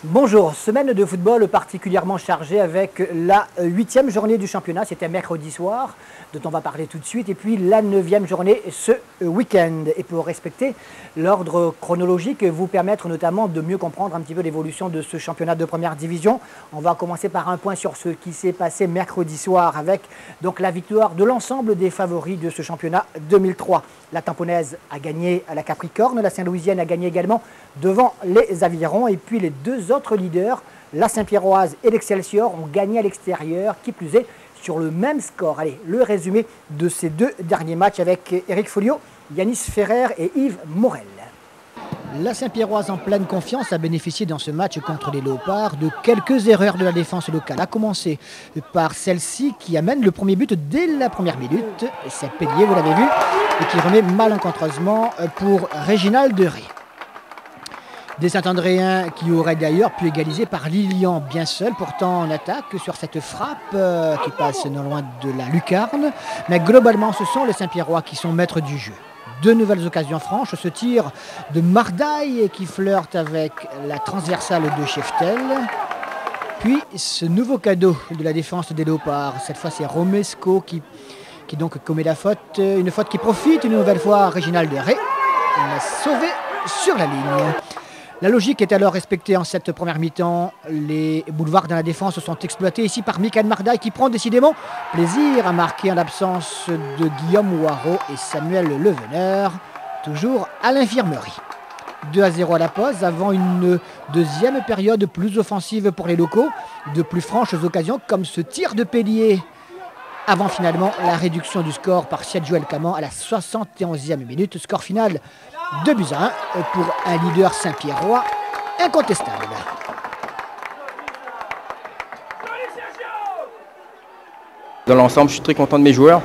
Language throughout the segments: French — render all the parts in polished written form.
Bonjour, semaine de football particulièrement chargée avec la 8e journée du championnat, c'était mercredi soir, dont on va parler tout de suite, et puis la 9e journée ce week-end. Et pour respecter l'ordre chronologique, vous permettre notamment de mieux comprendre un petit peu l'évolution de ce championnat de première division, on va commencer par un point sur ce qui s'est passé mercredi soir avec donc la victoire de l'ensemble des favoris de ce championnat 2003. La Tamponnaise a gagné à la Capricorne, la Saint-Louisienne a gagné également devant les Avirons, et puis les deux autres leaders, la Saint-Pierroise et l'Excelsior, ont gagné à l'extérieur, qui plus est sur le même score. Allez, le résumé de ces deux derniers matchs avec Eric Folio, Yanis Ferrer et Yves Morel. La Saint-Pierroise en pleine confiance a bénéficié dans ce match contre les Léopards de quelques erreurs de la défense locale. A commencer par celle-ci qui amène le premier but dès la première minute. C'est Pellier, vous l'avez vu, et qui remet malencontreusement pour Réginald de Ré. Des Saint-Andréens qui auraient d'ailleurs pu égaliser par Lilian bien seul, pourtant en attaque sur cette frappe qui passe non loin de la lucarne. Mais globalement, ce sont les Saint-Pierrois qui sont maîtres du jeu. Deux nouvelles occasions franches, ce tir de Mardaille qui flirte avec la transversale de Cheftel. Puis ce nouveau cadeau de la défense des Léopards, cette fois c'est Romesco qui donc commet la faute, une faute qui profite une nouvelle fois à Réginald de Ré. Il l'a sauvé sur la ligne. La logique est alors respectée en cette première mi-temps. Les boulevards dans la défense sont exploités ici par Michael Mardaille qui prend décidément plaisir à marquer en l'absence de Guillaume Ouaro et Samuel Leveneur, toujours à l'infirmerie. 2-0 à la pause avant une deuxième période plus offensive pour les locaux, de plus franches occasions comme ce tir de Pellier. Avant finalement la réduction du score par Sergio Elcaman à la 71e minute. Score final 2-1 pour un leader Saint-Pierrois incontestable. Dans l'ensemble, je suis très content de mes joueurs.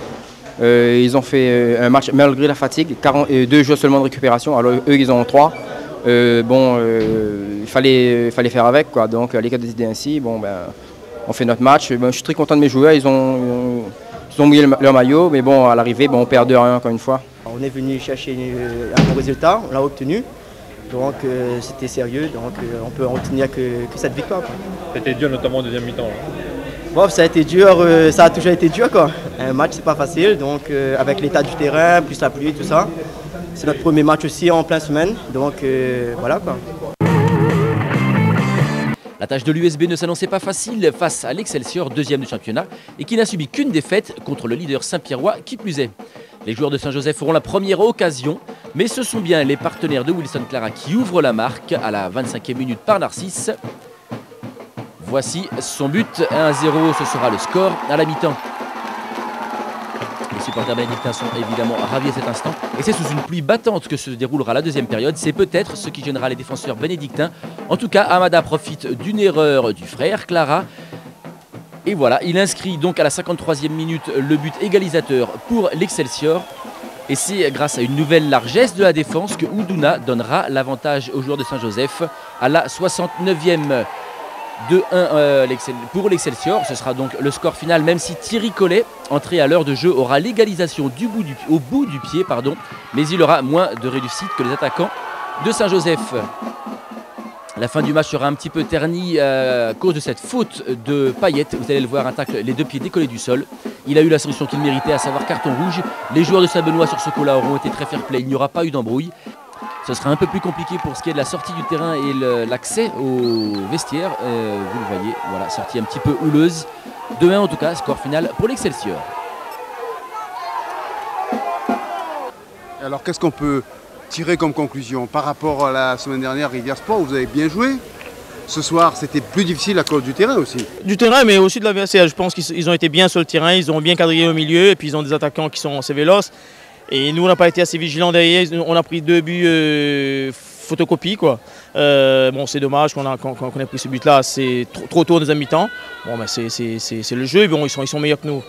Ils ont fait un match malgré la fatigue, 2 jours seulement de récupération, alors eux ils en ont 3. Il fallait faire avec, quoi. Donc l'équipe a décidé ainsi. On fait notre match. Je suis très content de mes joueurs, ils ont mouillé leur maillot, mais bon, à l'arrivée, on perd 2-1 encore une fois. On est venu chercher un bon résultat, on l'a obtenu, donc c'était sérieux, donc on peut retenir que cette victoire. C'était dur notamment en deuxième mi-temps. Bon, ça a été dur, ça a toujours été dur, quoi. Un match c'est pas facile, donc avec l'état du terrain, plus la pluie, tout ça. C'est notre premier match aussi en pleine semaine, donc voilà, quoi. La tâche de l'USB ne s'annonçait pas facile face à l'Excelsior, deuxième du championnat, et qui n'a subi qu'une défaite contre le leader Saint-Pierrois, qui plus est. Les joueurs de Saint-Joseph auront la première occasion, mais ce sont bien les partenaires de Wilson Clara qui ouvrent la marque à la 25e minute par Narcisse. Voici son but, 1-0, ce sera le score à la mi-temps. Les supporters bénédictins sont évidemment ravis à cet instant, et c'est sous une pluie battante que se déroulera la deuxième période. C'est peut-être ce qui gênera les défenseurs bénédictins. En tout cas, Amada profite d'une erreur du frère Clara. Et voilà, il inscrit donc à la 53e minute le but égalisateur pour l'Excelsior. Et c'est grâce à une nouvelle largesse de la défense que Oudouna donnera l'avantage aux joueurs de Saint-Joseph à la 69e. 2-1 pour l'Excelsior. Ce sera donc le score final, même si Thierry Collet, entré à l'heure de jeu, aura l'égalisation au bout du pied, mais il aura moins de réussite que les attaquants de Saint-Joseph. La fin du match sera un petit peu ternie à cause de cette faute de Payet. Vous allez le voir, un tacle, les deux pieds décollés du sol. Il a eu la sanction qu'il méritait, à savoir carton rouge. Les joueurs de Saint-Benoît sur ce coup-là auront été très fair-play. Il n'y aura pas eu d'embrouille. Ce sera un peu plus compliqué pour ce qui est de la sortie du terrain et l'accès au vestiaire. Vous le voyez, voilà, sortie un petit peu houleuse. 2-1 en tout cas, score final pour l'Excelsior. Alors qu'est-ce qu'on peut tirer comme conclusion par rapport à la semaine dernière, Rivière Sport, vous avez bien joué. Ce soir, c'était plus difficile à cause du terrain aussi. Du terrain, mais aussi de l'adversaire. Je pense qu'ils ont été bien sur le terrain, ils ont bien quadrillé au milieu, et puis ils ont des attaquants qui sont assez véloces. Et nous, on n'a pas été assez vigilants derrière. On a pris 2 buts photocopie, quoi. Bon, c'est dommage qu'on ait pris ce but-là. C'est trop tôt dans un mi-temps. Bon, mais c'est le jeu. Bon, ils sont meilleurs que nous.